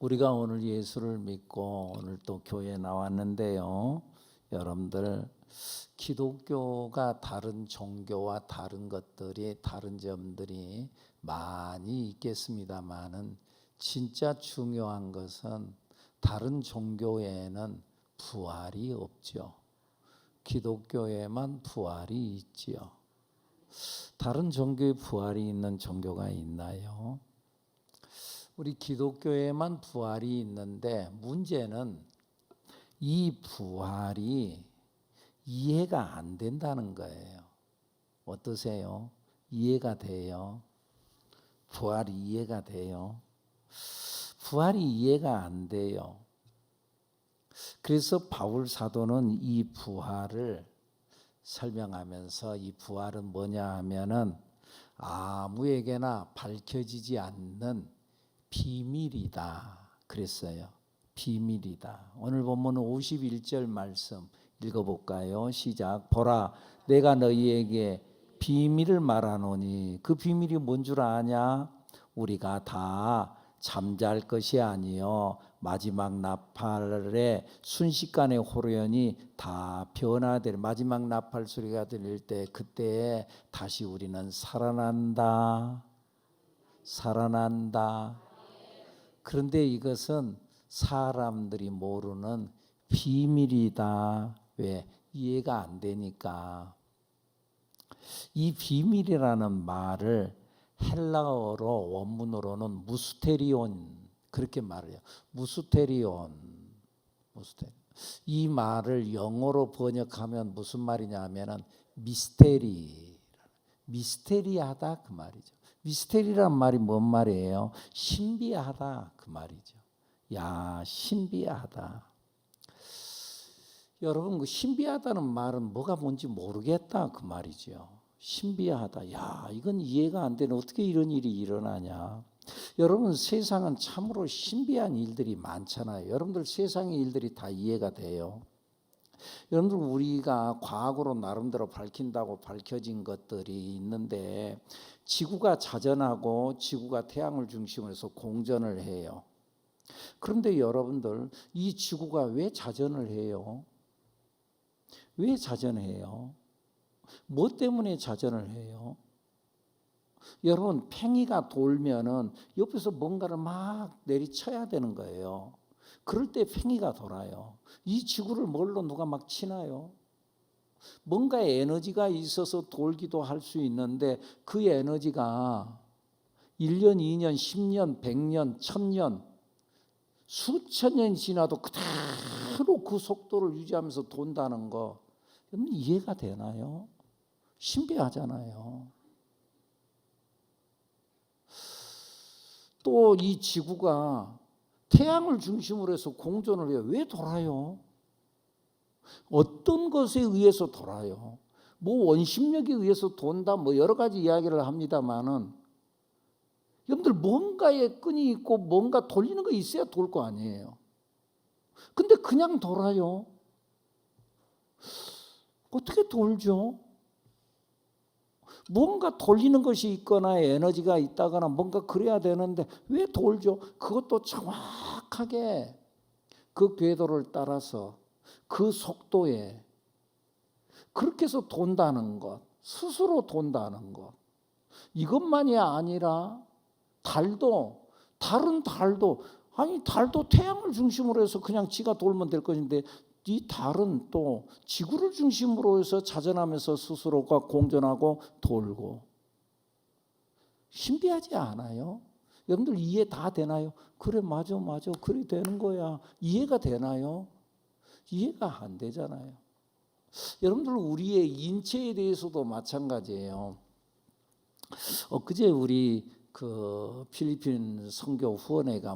우리가 오늘 예수를 믿고 오늘 또 교회에 나왔는데요. 여러분들 기독교가 다른 종교와 다른 것들이 다른 점들이 많이 있겠습니다만은 진짜 중요한 것은 다른 종교에는 부활이 없죠. 기독교에만 부활이 있지요. 다른 종교에 부활이 있는 종교가 있나요? 우리 기독교에만 부활이 있는데 문제는 이 부활이 이해가 안 된다는 거예요. 어떠세요? 이해가 돼요? 부활이 이해가 돼요? 부활이 이해가 안 돼요. 그래서 바울 사도는 이 부활을 설명하면서 이 부활은 뭐냐 하면은 아무에게나 밝혀지지 않는 비밀이다 그랬어요. 비밀이다. 오늘 본문 51절 말씀 읽어볼까요? 시작. 보라, 내가 너희에게 비밀을 말하노니 그 비밀이 뭔 줄 아냐? 우리가 다 잠잘 것이 아니요 마지막 나팔의 순식간에 호련히 다 변화될 마지막 나팔 소리가 들릴 때 그때 다시 우리는 살아난다. 그런데 이것은 사람들이 모르는 비밀이다. 왜? 이해가 안 되니까. 이 비밀이라는 말을 헬라어로 원문으로는 무스테리온 그렇게 말해요. 무스테리온. 이 말을 영어로 번역하면 무슨 말이냐 하면은 미스테리하다 그 말이죠. 미스테리란 말이 뭔 말이에요? 신비하다 그 말이죠. 야, 신비하다. 여러분 그 신비하다는 말은 뭐가 뭔지 모르겠다 그 말이죠. 신비하다. 야, 이건 이해가 안 되네. 어떻게 이런 일이 일어나냐? 여러분 세상은 참으로 신비한 일들이 많잖아요. 여러분들 세상의 일들이 다 이해가 돼요. 여러분들 우리가 과학으로 나름대로 밝힌다고 밝혀진 것들이 있는데 지구가 자전하고 지구가 태양을 중심으로 해서 공전을 해요. 그런데 여러분들 이 지구가 왜 자전을 해요? 왜 자전해요? 뭐 때문에 자전을 해요? 여러분 팽이가 돌면은 옆에서 뭔가를 막 내리쳐야 되는 거예요. 그럴 때 팽이가 돌아요. 이 지구를 뭘로 누가 막 치나요? 뭔가 에너지가 있어서 돌기도 할 수 있는데 그 에너지가 1년, 2년, 10년, 100년, 1000년, 수천 년이 지나도 그대로 그 속도를 유지하면서 돈다는 거 여러분 이해가 되나요? 신비하잖아요. 또 이 지구가 태양을 중심으로 해서 공전을 해요. 왜 돌아요? 어떤 것에 의해서 돌아요? 뭐 원심력에 의해서 돈다 뭐 여러 가지 이야기를 합니다만은 여러분들 뭔가에 끈이 있고 뭔가 돌리는 거 있어야 돌 거 아니에요. 근데 그냥 돌아요. 어떻게 돌죠? 뭔가 돌리는 것이 있거나 에너지가 있다거나 뭔가 그래야 되는데 왜 돌죠? 그것도 정확하게 그 궤도를 따라서 그 속도에 그렇게 해서 돈다는 것, 스스로 돈다는 것. 이것만이 아니라 다른 달도 태양을 중심으로 해서 그냥 지가 돌면 될 것인데 이 달은 또 지구를 중심으로 해서 자전하면서 스스로가 공전하고 돌고 신비하지 않아요? 여러분들 이해 다 되나요? 그래 맞아 그래 되는 거야. 이해가 되나요? 이해가 안 되잖아요. 여러분들 우리의 인체에 대해서도 마찬가지예요. 엊그제 우리 그 필리핀 선교 후원회가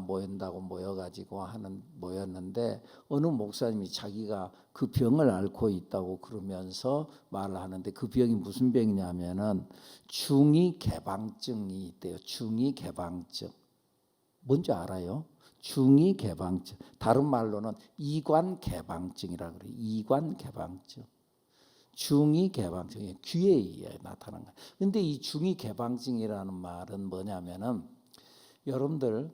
모였는데 어느 목사님이 자기가 그 병을 앓고 있다고 그러면서 말을 하는데 그 병이 무슨 병이냐면은 중이 개방증이 있대요. 중이 개방증. 뭔지 알아요? 중이 개방증. 다른 말로는 이관 개방증이라고 그래요. 이관 개방증. 중이 개방증이 귀에 의해 나타나는 거예요. 그런데 이 중이 개방증이라는 말은 뭐냐면은 여러분들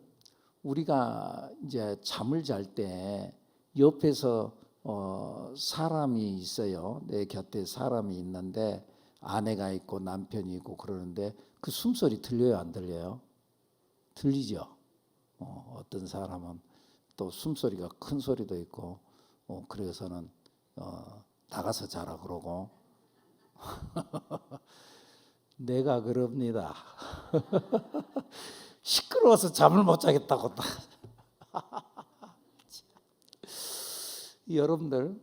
우리가 이제 잠을 잘 때 옆에서 사람이 있어요. 내 곁에 사람이 있는데 아내가 있고 남편이 있고 그러는데 그 숨소리 들려요, 안 들려요? 들리죠. 어떤 사람은 또 숨소리가 큰 소리도 있고 그래서는 나가서 자라 그러고 내가 그럽니다. 시끄러워서 잠을 못 자겠다고. 여러분들,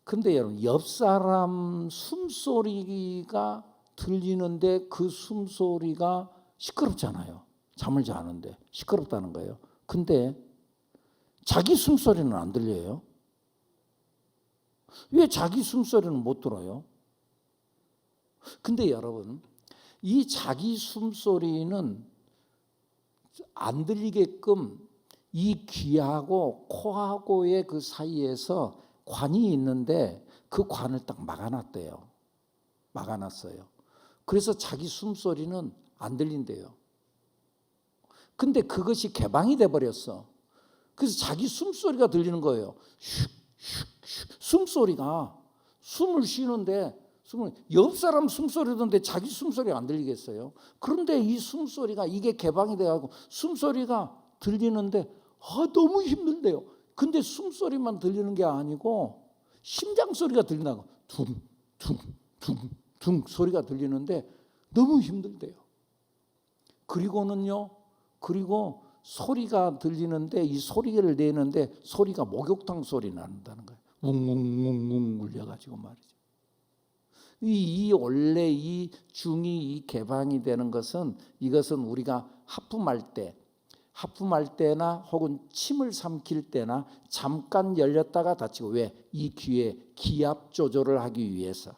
근데 여러분 옆 사람 숨소리가 들리는데 그 숨소리가 시끄럽잖아요. 잠을 자는데 시끄럽다는 거예요. 근데 자기 숨소리는 안 들려요. 왜 자기 숨소리는 못 들어요? 근데 여러분, 이 자기 숨소리는 안 들리게끔 이 귀하고 코하고의 그 사이에서 관이 있는데 그 관을 딱 막아놨대요. 막아놨어요. 그래서 자기 숨소리는 안 들린대요. 근데 그것이 개방이 돼버렸어. 그래서 자기 숨소리가 들리는 거예요. 숨소리가 숨을 쉬는데 옆 사람 숨소리 듣는데 자기 숨소리가 안 들리겠어요? 그런데 이 숨소리가 이게 개방이 돼가지고 숨소리가 들리는데 너무 힘든데요. 근데 숨소리만 들리는 게 아니고 심장 소리가 들린다고 둥둥둥둥 소리가 들리는데 너무 힘들대요. 그리고 소리가 들리는데 이 소리를 내는데 소리가 목욕탕 소리 난다는 거예요. 웅웅웅웅 울려가지고 말이죠. 원래 이 중이 이 개방이 되는 것은 이것은 우리가 하품할 때나 혹은 침을 삼킬 때나 잠깐 열렸다가 닫히고 왜? 이 귀에 기압 조절을 하기 위해서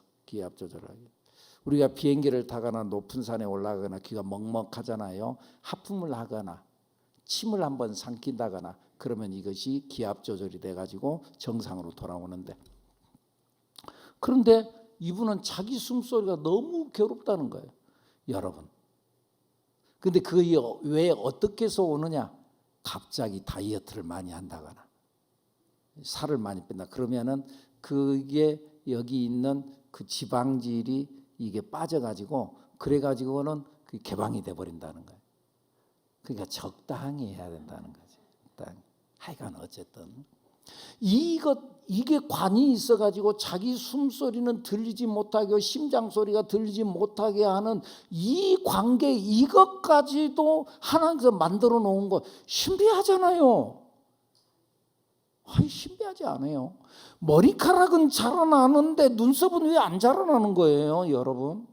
우리가 비행기를 타거나 높은 산에 올라가거나 귀가 먹먹하잖아요. 하품을 하거나 침을 한번 삼킨다거나 그러면 이것이 기압 조절이 돼가지고 정상으로 돌아오는데 그런데 이분은 자기 숨소리가 너무 괴롭다는 거예요. 여러분. 근데 그게 왜 어떻게 해서 오느냐? 갑자기 다이어트를 많이 한다거나 살을 많이 뺀다. 그러면은 그게 여기 있는 그 지방질이 이게 빠져가지고 그래가지고는 그 개방이 돼버린다는 거예요. 그러니까 적당히 해야 된다는 거죠. 하여간 어쨌든 이게 관이 있어가지고 자기 숨소리는 들리지 못하게 심장 소리가 들리지 못하게 하는 이 관계 이것까지도 하나님께서 만들어 놓은 거 신비하잖아요. 신비하지 않아요. 머리카락은 자라나는데 눈썹은 왜 안 자라나는 거예요, 여러분?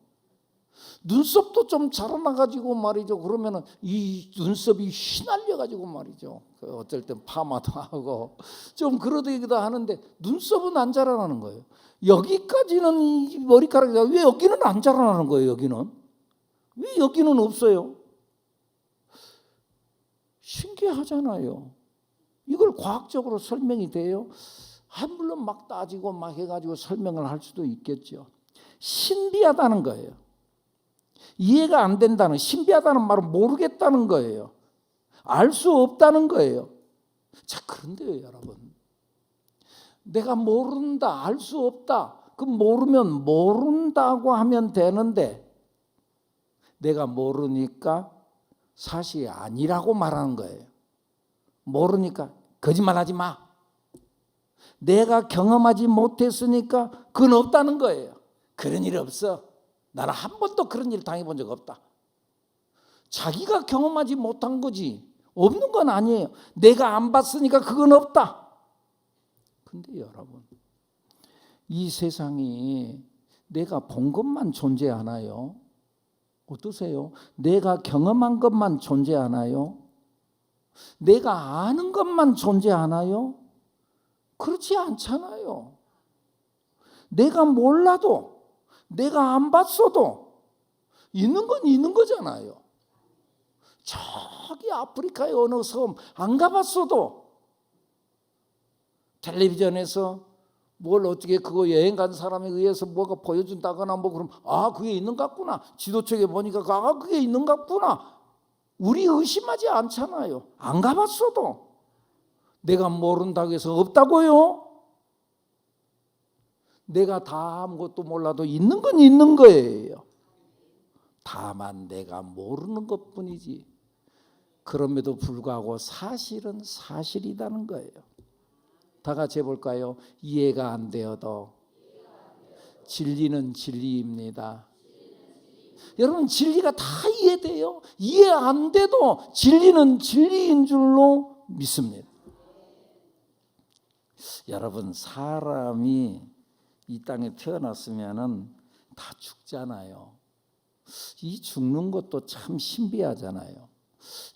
눈썹도 좀 자라나가지고 말이죠. 그러면은 이 눈썹이 휘날려가지고 말이죠. 어쩔 땐 파마도 하고 좀 그러기도 하는데 눈썹은 안 자라나는 거예요. 여기까지는 이 머리카락이 왜 여기는 안 자라나는 거예요? 여기는 왜 여기는 없어요? 신기하잖아요. 이걸 과학적으로 설명이 돼요? 물론 막 따지고 막 해가지고 설명을 할 수도 있겠죠. 신비하다는 거예요. 이해가 안 된다는, 신비하다는 말은 모르겠다는 거예요. 알 수 없다는 거예요. 자, 그런데요, 여러분. 내가 모른다, 알 수 없다. 그럼 모르면 모른다고 하면 되는데 내가 모르니까 사실이 아니라고 말하는 거예요. 모르니까 거짓말하지 마. 내가 경험하지 못했으니까 그건 없다는 거예요. 그런 일 없어. 나는 한 번도 그런 일 당해본 적 없다. 자기가 경험하지 못한 거지. 없는 건 아니에요. 내가 안 봤으니까 그건 없다. 근데 여러분, 이 세상이 내가 본 것만 존재하나요? 어떠세요? 내가 경험한 것만 존재하나요? 내가 아는 것만 존재하나요? 그렇지 않잖아요. 내가 몰라도 내가 안 봤어도 있는 건 있는 거잖아요. 저기 아프리카의 어느 섬 안 가봤어도 텔레비전에서 뭘 어떻게 그거 여행 간 사람에 의해서 뭐가 보여준다거나 뭐 그럼 그게 있는 것 같구나. 지도책에 보니까 그게 있는 것 같구나. 우리 의심하지 않잖아요. 안 가봤어도. 내가 모른다고 해서 없다고요? 내가 다 아무것도 몰라도 있는 건 있는 거예요. 다만 내가 모르는 것뿐이지. 그럼에도 불구하고 사실은 사실이라는 거예요. 다 같이 해볼까요? 이해가 안 되어도 진리는 진리입니다. 여러분, 진리가 다 이해돼요. 이해 안 돼도 진리는 진리인 줄로 믿습니다. 여러분, 사람이 이 땅에 태어났으면은 다 죽잖아요. 이 죽는 것도 참 신비하잖아요.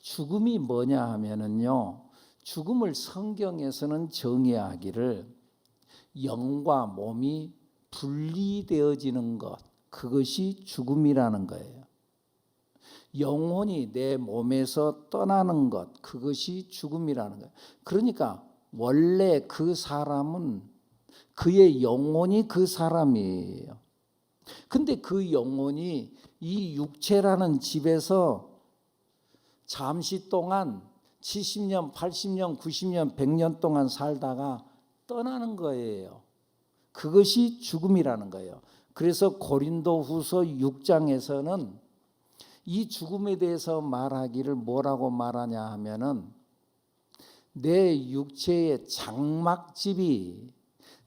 죽음이 뭐냐 하면은요, 죽음을 성경에서는 정의하기를 영과 몸이 분리되어지는 것, 그것이 죽음이라는 거예요. 영혼이 내 몸에서 떠나는 것, 그것이 죽음이라는 거예요. 그러니까 원래 그 사람은 그의 영혼이 그 사람이에요. 근데 그 영혼이 이 육체라는 집에서 잠시 동안 70년, 80년, 90년, 100년 동안 살다가 떠나는 거예요. 그것이 죽음이라는 거예요. 그래서 고린도후서 6장에서는 이 죽음에 대해서 말하기를 뭐라고 말하냐 하면은 내 육체의 장막집이,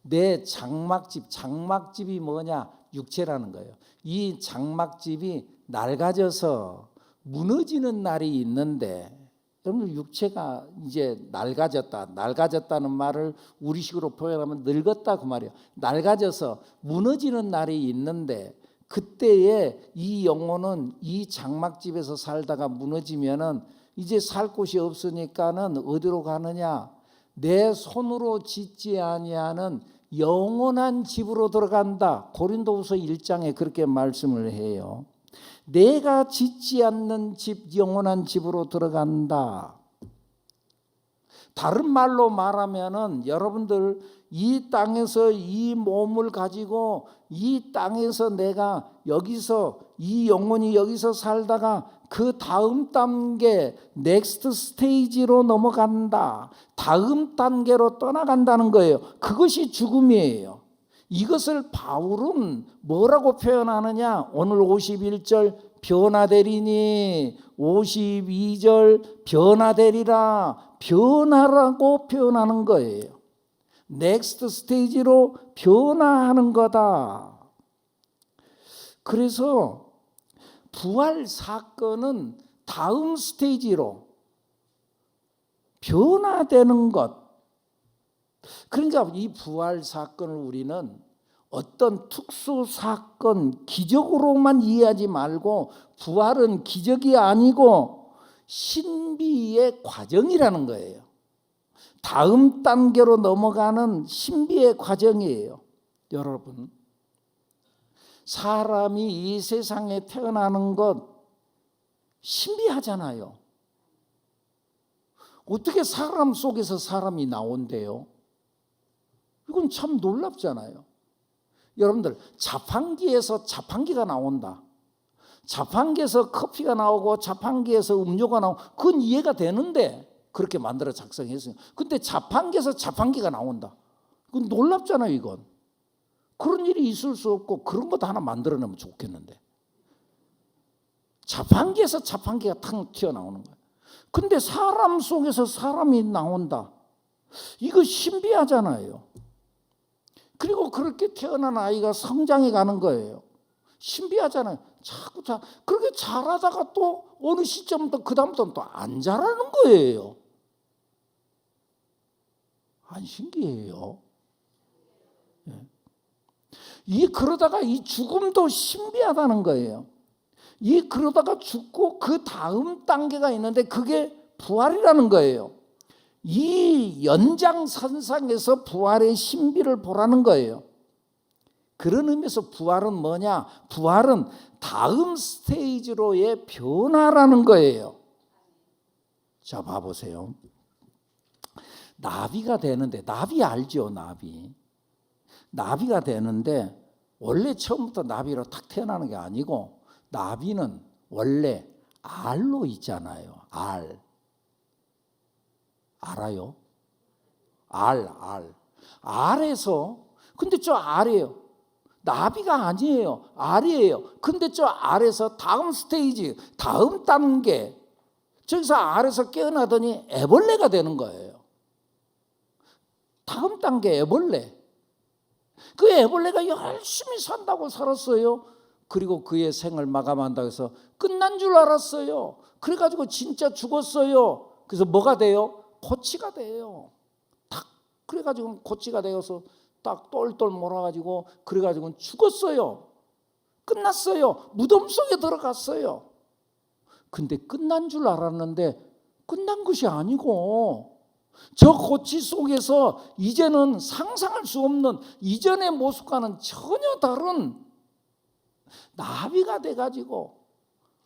내 장막집이 뭐냐? 육체라는 거예요. 이 장막집이 낡아져서 무너지는 날이 있는데, 여러분, 육체가 이제 낡아졌다는 말을 우리식으로 표현하면 늙었다 그 말이에요. 낡아져서 무너지는 날이 있는데, 그때에 이 영혼은 이 장막집에서 살다가 무너지면은 이제 살 곳이 없으니까는 어디로 가느냐? 내 손으로 짓지 아니하는 영원한 집으로 들어간다. 고린도후서 1장에 그렇게 말씀을 해요. 내가 짓지 않는 집, 영원한 집으로 들어간다. 다른 말로 말하면은 여러분들, 이 땅에서 이 몸을 가지고 이 땅에서 내가 여기서 이 영혼이 여기서 살다가 그 다음 단계 넥스트 스테이지로 넘어간다. 다음 단계로 떠나간다는 거예요. 그것이 죽음이에요. 이것을 바울은 뭐라고 표현하느냐? 오늘 51절 변화되리니 52절 변화되리라, 변화라고 표현하는 거예요. 넥스트 스테이지로 변화하는 거다. 그래서 부활 사건은 다음 스테이지로 변화되는 것. 그러니까 이 부활 사건을 우리는 어떤 특수 사건, 기적으로만 이해하지 말고, 부활은 기적이 아니고 신비의 과정이라는 거예요. 다음 단계로 넘어가는 신비의 과정이에요. 여러분, 사람이 이 세상에 태어나는 것 신비하잖아요. 어떻게 사람 속에서 사람이 나온대요? 이건 참 놀랍잖아요. 여러분들, 자판기에서 자판기가 나온다. 자판기에서 커피가 나오고 자판기에서 음료가 나오고, 그건 이해가 되는데 그렇게 만들어 작성했어요. 근데 자판기에서 자판기가 나온다. 그건 놀랍잖아요. 이건 그런 일이 있을 수 없고, 그런 것도 하나 만들어내면 좋겠는데, 자판기에서 자판기가 탁 튀어나오는 거예요. 근데 사람 속에서 사람이 나온다. 이거 신비하잖아요. 그리고 그렇게 태어난 아이가 성장해 가는 거예요. 신비하잖아요. 자꾸 그렇게 자라다가 또 어느 시점부터 그다음부터는 또 안 자라는 거예요. 안 신기해요? 그러다가 이 죽음도 신비하다는 거예요. 그러다가 죽고 그 다음 단계가 있는데 그게 부활이라는 거예요. 이 연장선상에서 부활의 신비를 보라는 거예요. 그런 의미에서 부활은 뭐냐? 부활은 다음 스테이지로의 변화라는 거예요. 자, 봐보세요. 나비가 되는데, 나비 알죠? 나비가 되는데 원래 처음부터 나비로 탁 태어나는 게 아니고, 나비는 원래 알로 있잖아요. 알. 알아요? 알. 알에서, 근데 저 알이에요. 나비가 아니에요. 알이에요. 근데 저 알에서 다음 스테이지, 다음 단계, 저기서 알에서 깨어나더니 애벌레가 되는 거예요. 다음 단계 애벌레. 그 애벌레가 열심히 산다고 살았어요. 그리고 그의 생을 마감한다고 해서 끝난 줄 알았어요. 그래가지고 진짜 죽었어요. 그래서 뭐가 돼요? 고치가 돼요. 딱 그래가지고 고치가 되어서 딱 똘똘 몰아가지고 그래가지고 죽었어요. 끝났어요. 무덤 속에 들어갔어요. 근데 끝난 줄 알았는데 끝난 것이 아니고 저 고치 속에서 이제는 상상할 수 없는 이전의 모습과는 전혀 다른 나비가 돼가지고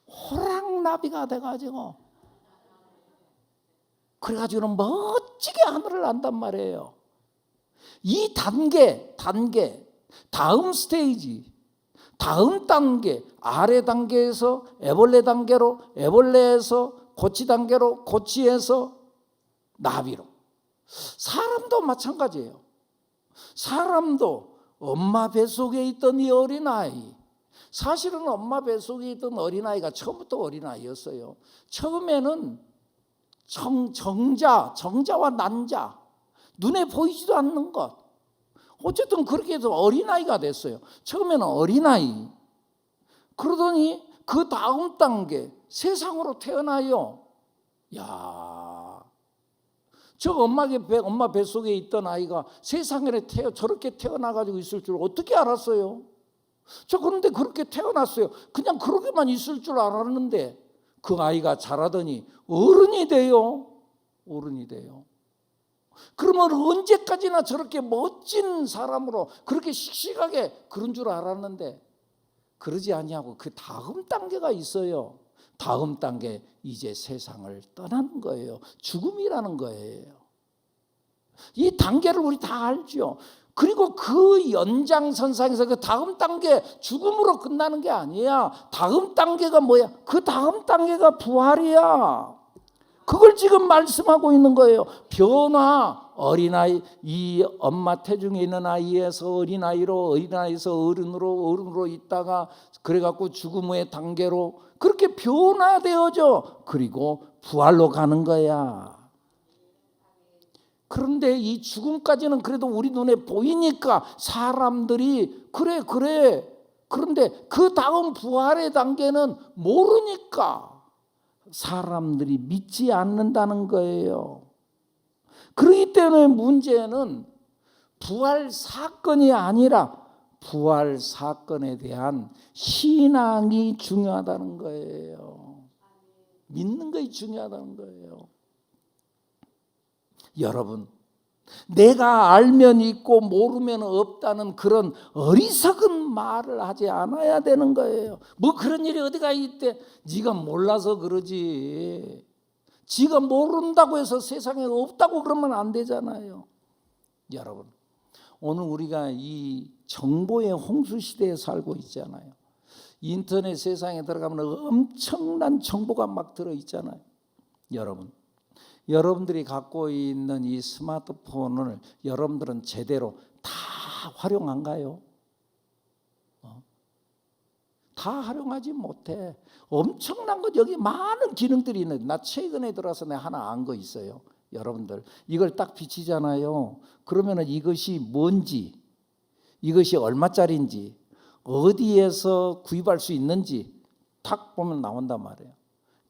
호랑나비가 돼가지고 그래가지고는 멋지게 하늘을 난단 말이에요. 이 단계 다음 스테이지 다음 단계 아래 단계에서 애벌레 단계로 애벌레에서 고치 단계로 고치에서 나비로 사람도 마찬가지예요. 사람도 엄마 뱃속에 있던 이 어린아이 사실은 엄마 뱃속에 있던 어린아이가 처음부터 어린아이였어요. 처음에는 정자와 난자 눈에 보이지도 않는 것 어쨌든 그렇게 해서 어린아이가 됐어요. 처음에는 어린아이 그러더니 그 다음 단계 세상으로 태어나요. 야, 저 엄마 뱃속에 있던 아이가 세상에 저렇게 태어나가지고 있을 줄 어떻게 알았어요? 저 그런데 그렇게 태어났어요. 그냥 그렇게만 있을 줄 알았는데 그 아이가 자라더니 어른이 돼요. 그러면 언제까지나 저렇게 멋진 사람으로 그렇게 씩씩하게 그런 줄 알았는데 그러지 아니하고 그 다음 단계가 있어요. 다음 단계 이제 세상을 떠나는 거예요. 죽음이라는 거예요. 이 단계를 우리 다 알죠. 그리고 그 연장선상에서 그 다음 단계 죽음으로 끝나는 게 아니야. 다음 단계가 뭐야? 그 다음 단계가 부활이야. 그걸 지금 말씀하고 있는 거예요. 변화, 어린아이, 이 엄마 태중에 있는 아이에서 어린아이로, 어린아이에서 어른으로 있다가 그래갖고 죽음의 단계로 그렇게 변화되어져. 그리고 부활로 가는 거야. 그런데 이 죽음까지는 그래도 우리 눈에 보이니까 사람들이 그래. 그런데 그 다음 부활의 단계는 모르니까 사람들이 믿지 않는다는 거예요. 그렇기 때문에 문제는 부활 사건이 아니라 부활 사건에 대한 신앙이 중요하다는 거예요. 믿는 것이 중요하다는 거예요. 여러분, 내가 알면 있고 모르면 없다는 그런 어리석은 말을 하지 않아야 되는 거예요. 뭐 그런 일이 어디가 있대? 네가 몰라서 그러지. 네가 모른다고 해서 세상에 없다고 그러면 안 되잖아요. 여러분, 오늘 우리가 이 정보의 홍수 시대에 살고 있잖아요. 인터넷 세상에 들어가면 엄청난 정보가 막 들어있잖아요. 여러분들이 갖고 있는 이 스마트폰을 여러분들은 제대로 다 활용한가요? 다 활용하지 못해. 엄청난 것 여기 많은 기능들이 있는데 나 최근에 들어서 내가 하나 안 거 있어요. 여러분들 이걸 딱 비치잖아요. 그러면은 이것이 뭔지 이것이 얼마짜리인지 어디에서 구입할 수 있는지 딱 보면 나온단 말이에요.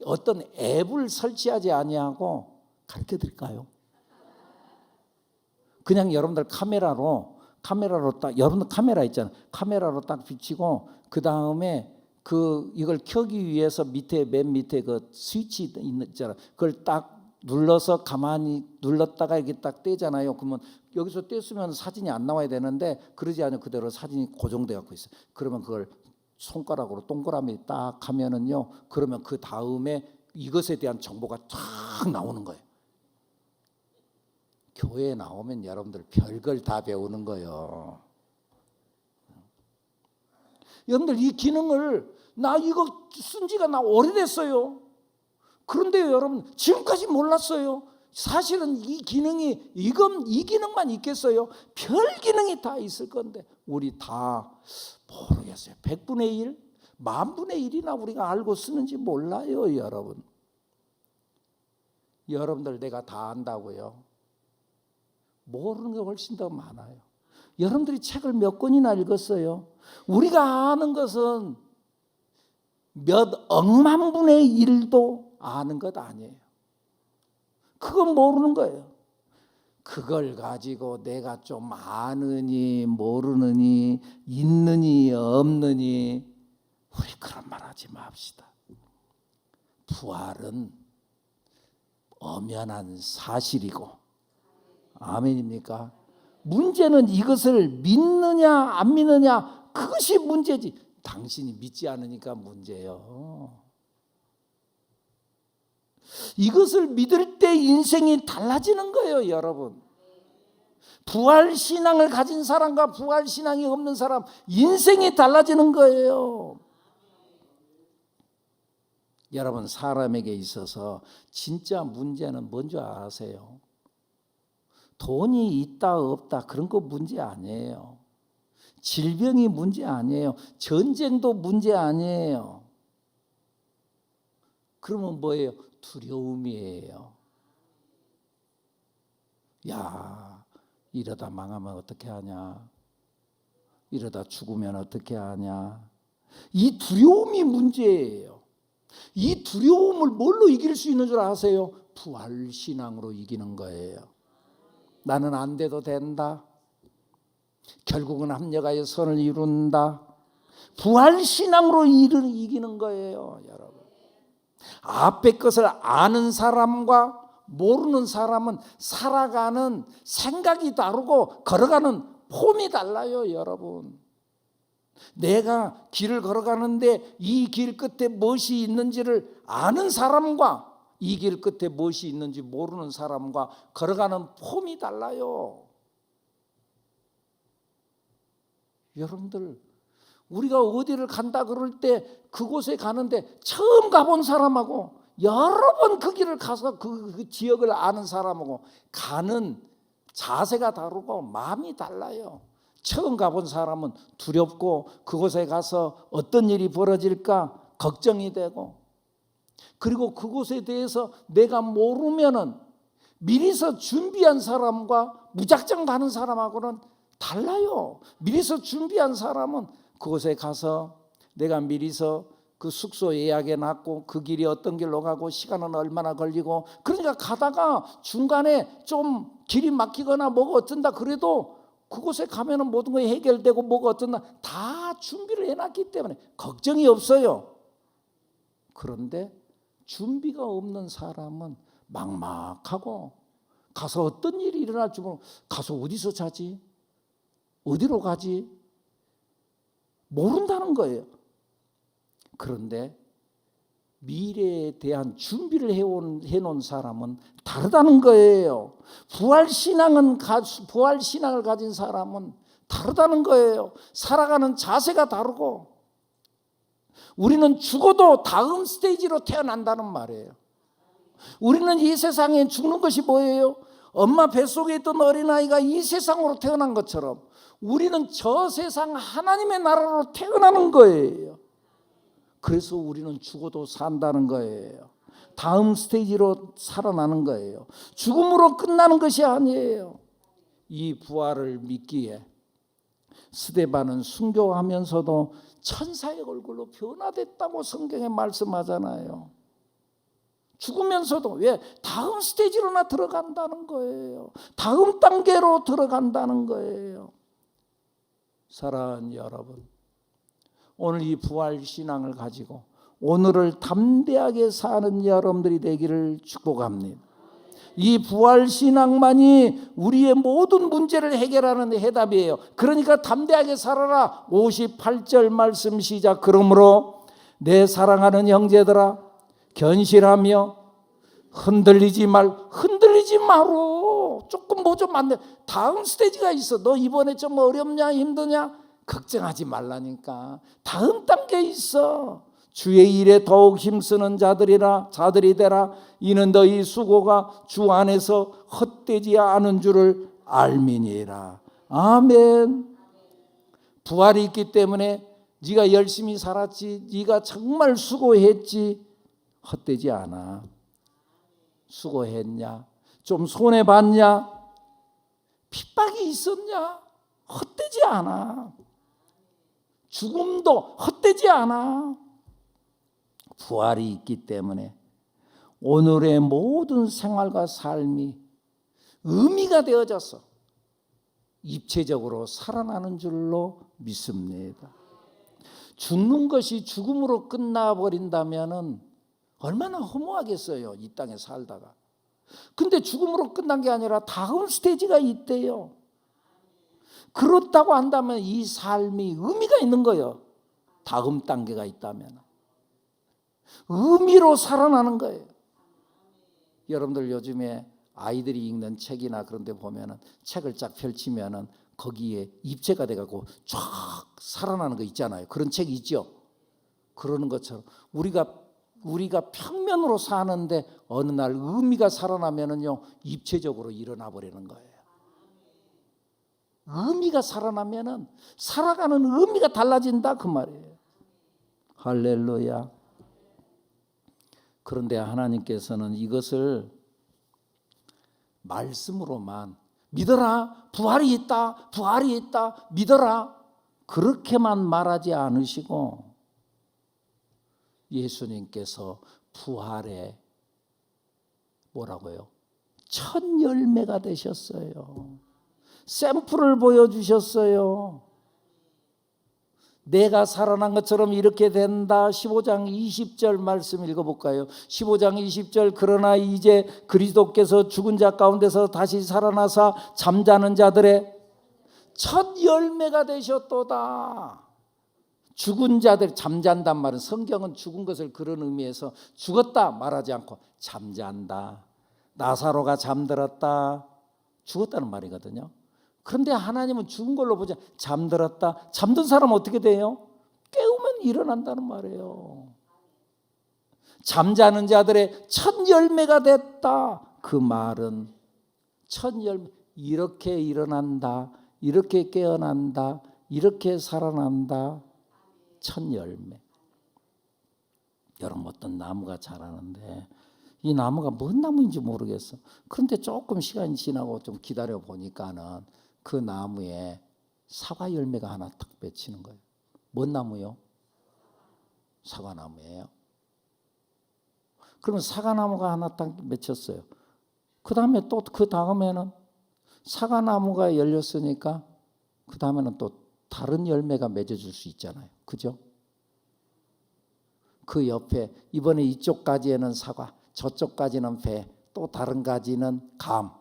어떤 앱을 설치하지 아니하고 가르쳐 드릴까요? 그냥 여러분들 카메라로 딱 여러분들 카메라 있잖아요. 카메라로 딱 비치고 그 다음에 이걸 켜기 위해서 맨 밑에 그 스위치 있잖아요. 그걸 딱 눌러서 가만히 눌렀다가 이렇게 딱 떼잖아요. 그러면 여기서 떼으면 사진이 안 나와야 되는데 그러지 않으면 그대로 사진이 고정돼 갖고 있어요. 그러면 그걸 손가락으로 동그라미 딱 하면은요. 그러면 그 다음에 이것에 대한 정보가 쫙 나오는 거예요. 교회에 나오면 여러분들 별걸 다 배우는 거예요. 여러분들 이 기능을 나 이거 쓴 지가 나 오래됐어요. 그런데요 여러분 지금까지 몰랐어요. 사실은 이 기능이 이 기능만 있겠어요? 별 기능이 다 있을 건데 우리 다 모르겠어요. 100분의 1, 10,000분의 1이나 우리가 알고 쓰는지 몰라요 여러분. 여러분들 내가 다 안다고요? 모르는 게 훨씬 더 많아요. 여러분들이 책을 몇 권이나 읽었어요? 우리가 아는 것은 몇 억만 분의 1도 아는 것 아니에요. 그건 모르는 거예요. 그걸 가지고 내가 좀 아느니 모르느니 있느니 없느니 우리 그런 말 하지 맙시다. 부활은 엄연한 사실이고 아멘입니까? 문제는 이것을 믿느냐 안 믿느냐 그것이 문제지 당신이 믿지 않으니까 문제예요. 이것을 믿을 때 인생이 달라지는 거예요 여러분. 부활신앙을 가진 사람과 부활신앙이 없는 사람 인생이 달라지는 거예요. 여러분 사람에게 있어서 진짜 문제는 뭔지 아세요? 돈이 있다 없다 그런 거 문제 아니에요. 질병이 문제 아니에요. 전쟁도 문제 아니에요. 그러면 뭐예요? 두려움이에요. 야, 이러다 망하면 어떻게 하냐? 이러다 죽으면 어떻게 하냐? 이 두려움이 문제예요. 이 두려움을 뭘로 이길 수 있는 줄 아세요? 부활신앙으로 이기는 거예요. 나는 안 돼도 된다. 결국은 합력하여 선을 이룬다. 부활신앙으로 이기는 거예요 여러분. 앞에 것을 아는 사람과 모르는 사람은 살아가는 생각이 다르고 걸어가는 폼이 달라요 여러분. 내가 길을 걸어가는데 이 길 끝에 무엇이 있는지를 아는 사람과 이 길 끝에 무엇이 있는지 모르는 사람과 걸어가는 폼이 달라요. 여러분들 우리가 어디를 간다 그럴 때 그곳에 가는데 처음 가본 사람하고 여러 번 그 길을 가서 그 지역을 아는 사람하고 가는 자세가 다르고 마음이 달라요. 처음 가본 사람은 두렵고 그곳에 가서 어떤 일이 벌어질까 걱정이 되고 그리고 그곳에 대해서 내가 모르면은 미리서 준비한 사람과 무작정 가는 사람하고는 달라요. 미리서 준비한 사람은 그곳에 가서 내가 미리서 그 숙소 예약해 놨고 그 길이 어떤 길로 가고 시간은 얼마나 걸리고 그러니까 가다가 중간에 좀 길이 막히거나 뭐가 어쩐다 그래도 그곳에 가면은 모든 거 해결되고 뭐가 어쩐다 다 준비를 해놨기 때문에 걱정이 없어요. 그런데 준비가 없는 사람은 막막하고 가서 어떤 일이 일어날지 모르고 가서 어디서 자지? 어디로 가지? 모른다는 거예요. 그런데 미래에 대한 준비를 해놓은 사람은 다르다는 거예요. 부활신앙을 가진 사람은 다르다는 거예요. 살아가는 자세가 다르고 우리는 죽어도 다음 스테이지로 태어난다는 말이에요. 우리는 이 세상에 죽는 것이 뭐예요? 엄마 뱃속에 있던 어린아이가 이 세상으로 태어난 것처럼 우리는 저 세상 하나님의 나라로 태어나는 거예요. 그래서 우리는 죽어도 산다는 거예요. 다음 스테이지로 살아나는 거예요. 죽음으로 끝나는 것이 아니에요. 이 부활을 믿기에 스데반은 순교하면서도 천사의 얼굴로 변화됐다고 성경에 말씀하잖아요. 죽으면서도 왜? 다음 스테이지로나 들어간다는 거예요. 다음 단계로 들어간다는 거예요. 사랑하는 여러분, 오늘 이 부활신앙을 가지고 오늘을 담대하게 사는 여러분들이 되기를 축복합니다. 이 부활신앙만이 우리의 모든 문제를 해결하는 해답이에요. 그러니까 담대하게 살아라. 58절 말씀 시작. 그러므로 내 사랑하는 형제들아 견실하며 흔들리지 마로. 조금 뭐 좀 안 돼. 다음 스테이지가 있어. 너 이번에 좀 어렵냐 힘드냐? 걱정하지 말라니까. 다음 단계에 있어. 주의 일에 더욱 힘쓰는 자들이 되라. 이는 너희 수고가 주 안에서 헛되지 않은 줄을 알미니라. 아멘. 부활이 있기 때문에 네가 열심히 살았지, 네가 정말 수고했지, 헛되지 않아. 수고했냐? 좀 손해봤냐? 핍박이 있었냐? 헛되지 않아. 죽음도 헛되지 않아. 부활이 있기 때문에 오늘의 모든 생활과 삶이 의미가 되어져서 입체적으로 살아나는 줄로 믿습니다. 죽는 것이 죽음으로 끝나버린다면 얼마나 허무하겠어요, 이 땅에 살다가. 근데 죽음으로 끝난 게 아니라 다음 스테이지가 있대요. 그렇다고 한다면 이 삶이 의미가 있는 거예요. 다음 단계가 있다면 의미로 살아나는 거예요. 여러분들 요즘에 아이들이 읽는 책이나 그런 데 보면은 책을 쫙 펼치면은 거기에 입체가 돼가지고 쫙 살아나는 거 있잖아요. 그런 책 있죠. 그러는 것처럼 우리가 평면으로 사는데 어느 날 의미가 살아나면은요, 입체적으로 일어나 버리는 거예요. 의미가 살아나면은 살아가는 의미가 달라진다 그 말이에요. 할렐루야. 그런데 하나님께서는 이것을 말씀으로만 믿어라, 부활이 있다, 부활이 있다, 믿어라, 그렇게만 말하지 않으시고 예수님께서 부활의 뭐라고요? 첫 열매가 되셨어요. 샘플을 보여주셨어요. 내가 살아난 것처럼 이렇게 된다. 15장 20절 말씀 읽어볼까요? 15장 20절. 그러나 이제 그리스도께서 죽은 자 가운데서 다시 살아나사 잠자는 자들의 첫 열매가 되셨도다. 죽은 자들, 잠잔단 말은 성경은 죽은 것을 그런 의미에서 죽었다 말하지 않고 잠잔다. 나사로가 잠들었다, 죽었다는 말이거든요. 그런데 하나님은 죽은 걸로 보자. 잠들었다. 잠든 사람은 어떻게 돼요? 깨우면 일어난다는 말이에요. 잠자는 자들의 첫 열매가 됐다. 그 말은 첫 열매, 이렇게 일어난다, 이렇게 깨어난다, 이렇게 살아난다. 첫 열매. 여러분, 어떤 나무가 자라는데 이 나무가 뭔 나무인지 모르겠어. 그런데 조금 시간이 지나고 좀 기다려 보니까는 그 나무에 사과 열매가 하나 탁 맺히는 거예요. 뭔 나무요? 사과나무예요. 그러면 사과나무가 하나 딱 맺혔어요. 그 다음에 또 그 다음에는 사과나무가 열렸으니까 그 다음에는 또 다른 열매가 맺어줄 수 있잖아요. 그죠? 그 옆에 이번에 이쪽 가지에는 사과, 저쪽 가지는 배, 또 다른 가지는 감.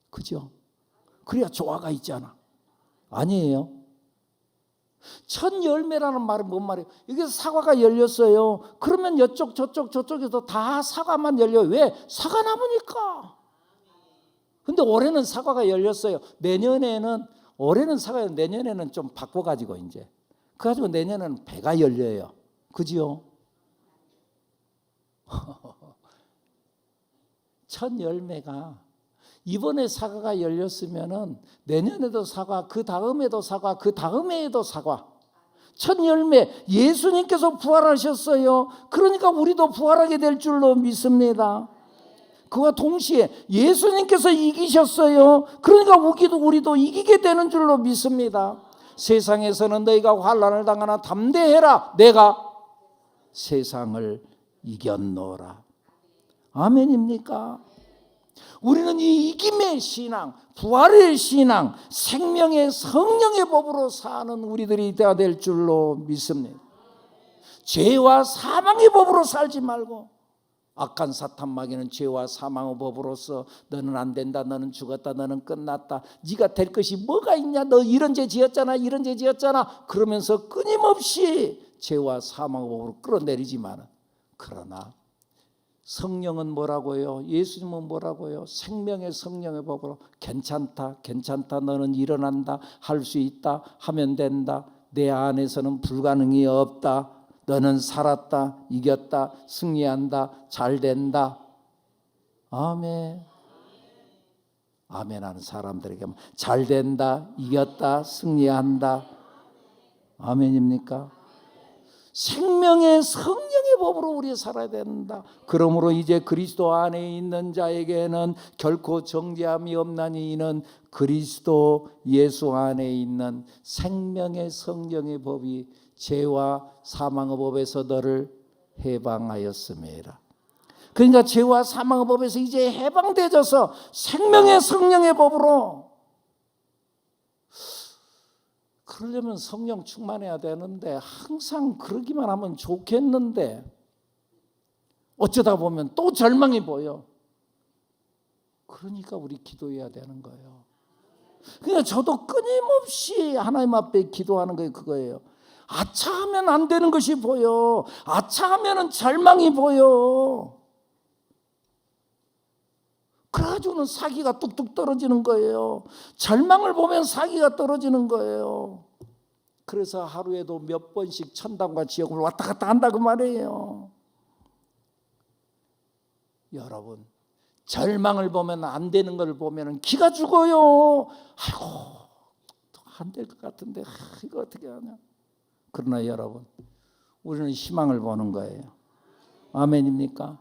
그죠? 그래야 조화가 있잖아. 아니에요? 첫 열매라는 말은 뭔 말이에요? 이게 사과가 열렸어요. 그러면 이쪽 저쪽 저쪽에서 다 사과만 열려요. 왜? 사과나무니까. 근데 올해는 사과가 열렸어요. 올해는 사과요. 내년에는 좀 바꿔가지고 이제 그래가지고 내년에는 배가 열려요. 그지요? 첫 열매가 이번에 사과가 열렸으면은 내년에도 사과, 그 다음에도 사과, 그 다음에도 사과. 첫 열매, 예수님께서 부활하셨어요. 그러니까 우리도 부활하게 될 줄로 믿습니다. 그와 동시에 예수님께서 이기셨어요. 그러니까 우리도 이기게 되는 줄로 믿습니다. 세상에서는 너희가 환난을 당하나 담대해라. 내가 세상을 이겼노라. 아멘입니까? 우리는 이 이김의 신앙, 부활의 신앙, 생명의 성령의 법으로 사는 우리들이 되어야 될 줄로 믿습니다. 죄와 사망의 법으로 살지 말고, 악한 사탄 마귀는 죄와 사망의 법으로서 너는 안 된다, 너는 죽었다, 너는 끝났다, 네가 될 것이 뭐가 있냐, 너 이런 죄 지었잖아, 이런 죄 지었잖아, 그러면서 끊임없이 죄와 사망의 법으로 끌어내리지만, 그러나 성령은 뭐라고요? 예수님은 뭐라고요? 생명의 성령의 법으로 괜찮다, 괜찮다, 너는 일어난다, 할 수 있다, 하면 된다, 내 안에서는 불가능이 없다, 너는 살았다, 이겼다, 승리한다, 잘 된다. 아멘. 아멘 하는 사람들에게 잘 된다, 이겼다, 승리한다. 아멘입니까? 생명의 성령의 법으로 우리 살아야 된다. 그러므로 이제 그리스도 안에 있는 자에게는 결코 정죄함이 없나니 이는 그리스도 예수 안에 있는 생명의 성령의 법이 죄와 사망의 법에서 너를 해방하였음이라. 그러니까 죄와 사망의 법에서 이제 해방되어서 생명의 성령의 법으로, 그러려면 성령 충만해야 되는데 항상 그러기만 하면 좋겠는데 어쩌다 보면 또 절망이 보여. 그러니까 우리 기도해야 되는 거예요. 그러니까 저도 끊임없이 하나님 앞에 기도하는 게 그거예요. 아차하면 안 되는 것이 보여. 아차하면 절망이 보여. 그래가지고는 사기가 뚝뚝 떨어지는 거예요. 절망을 보면 사기가 떨어지는 거예요. 그래서 하루에도 몇 번씩 천당과 지옥을 왔다 갔다 한다 그 말이에요. 여러분, 절망을 보면 안 되는 걸 보면 기가 죽어요. 아이고, 안 될 것 같은데 이거 어떻게 하냐. 그러나 여러분, 우리는 희망을 보는 거예요. 아멘입니까?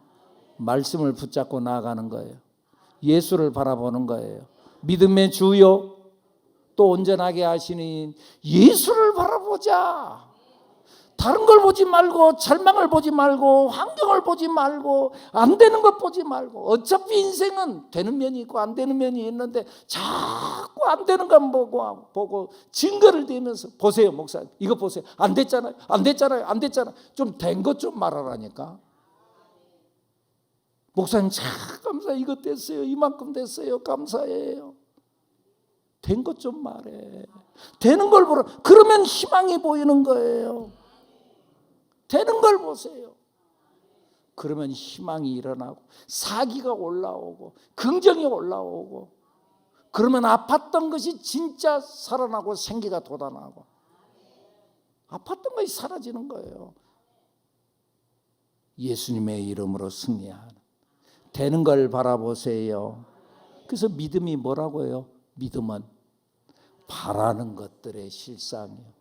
말씀을 붙잡고 나아가는 거예요. 예수를 바라보는 거예요. 믿음의 주요 또 온전하게 하시는 예수를 바라보자. 다른 걸 보지 말고, 절망을 보지 말고, 환경을 보지 말고, 안 되는 것 보지 말고. 어차피 인생은 되는 면이 있고 안 되는 면이 있는데 자꾸 안 되는 것 보고 증거를 대면서 보세요 목사님, 이거 보세요, 안 됐잖아요, 안 됐잖아요, 안 됐잖아요. 좀 된 것 좀 말하라니까. 목사님 참 감사해요, 이거 됐어요, 이만큼 됐어요, 감사해요. 된 것 좀 말해. 되는 걸 보라. 그러면 희망이 보이는 거예요. 되는 걸 보세요. 그러면 희망이 일어나고 사기가 올라오고 긍정이 올라오고, 그러면 아팠던 것이 진짜 살아나고 생기가 돋아나고, 아팠던 것이 사라지는 거예요. 예수님의 이름으로 승리하는 되는 걸 바라보세요. 그래서 믿음이 뭐라고요? 믿음은 바라는 것들의 실상이에요.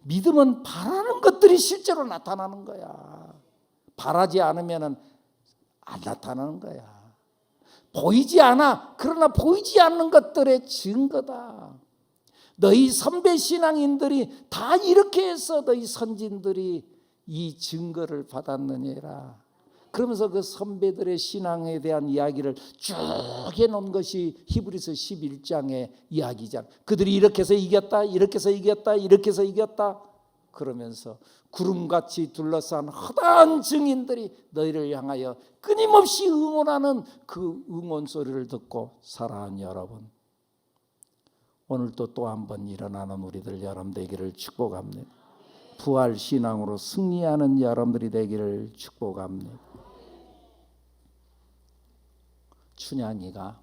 믿음은 바라는 것들이 실제로 나타나는 거야. 바라지 않으면 안 나타나는 거야. 보이지 않아. 그러나 보이지 않는 것들의 증거다. 너희 선배 신앙인들이 다 이렇게 해서 너희 선진들이 이 증거를 받았느니라. 그러면서 그 선배들의 신앙에 대한 이야기를 쭉 해놓은 것이 히브리서 11장의 이야기잖아. 그들이 이렇게 해서 이겼다, 이렇게 해서 이겼다, 이렇게 해서 이겼다. 그러면서 구름같이 둘러싼 허다한 증인들이 너희를 향하여 끊임없이 응원하는 그 응원 소리를 듣고 살아온 여러분, 오늘도 또 한 번 일어나는 우리들 여러분 되기를 축복합니다. 부활 신앙으로 승리하는 여러분들이 되기를 축복합니다. 춘향이가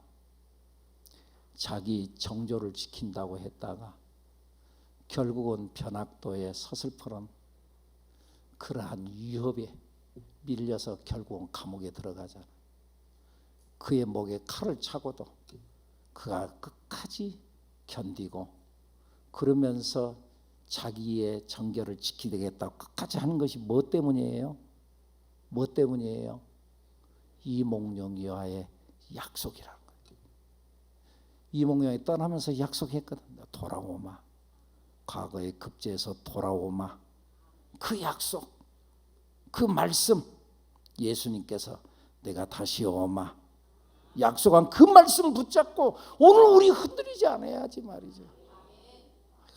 자기 정조를 지킨다고 했다가 결국은 변학도의 서슬퍼런 그러한 위협에 밀려서 결국은 감옥에 들어가잖아. 그의 목에 칼을 차고도 그가 끝까지 견디고, 그러면서 자기의 정결을 지키겠다고 끝까지 하는 것이 뭐 때문이에요? 뭐 때문이에요? 이몽룡이와의 약속이라는 거예요. 이몽룡이 떠나면서 약속했거든. 돌아오마. 과거의 급제에서 돌아오마. 그 약속, 그 말씀, 예수님께서 내가 다시 오마 약속한 그 말씀 붙잡고 오늘 우리 흔들리지 않아야지 말이죠.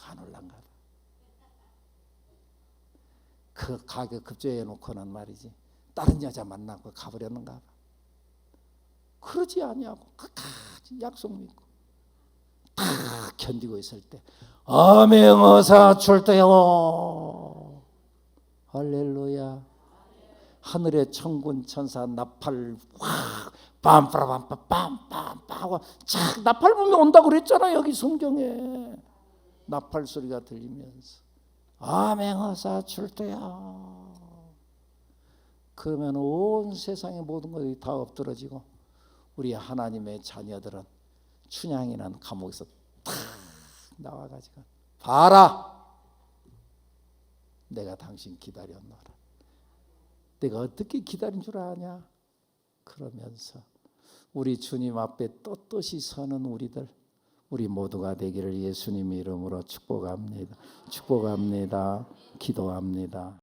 가놀란가다. 그 가게 급제해 놓고는 말이지 다른 여자 만나고 가버렸는가 봐. 그러지 아니하고 끝까지 약속 믿고 다 견디고 있을 때 암행어사 출대요. 할렐루야. 하늘의 천군 천사 나팔 확 빰빠라빰빰빰빰빰 착 나팔 불면 온다 그랬잖아. 여기 성경에 나팔 소리가 들리면서 아맹하사 출대야. 그러면 온 세상의 모든 것이 다 엎드러지고 우리 하나님의 자녀들은 춘향이라는 감옥에서 탁 나와가지고 봐라, 내가 당신 기다렸노라. 내가 어떻게 기다린 줄 아냐? 그러면서 우리 주님 앞에 떳떳이 서는 우리 모두가 되기를 예수님 이름으로 축복합니다. 축복합니다. 기도합니다.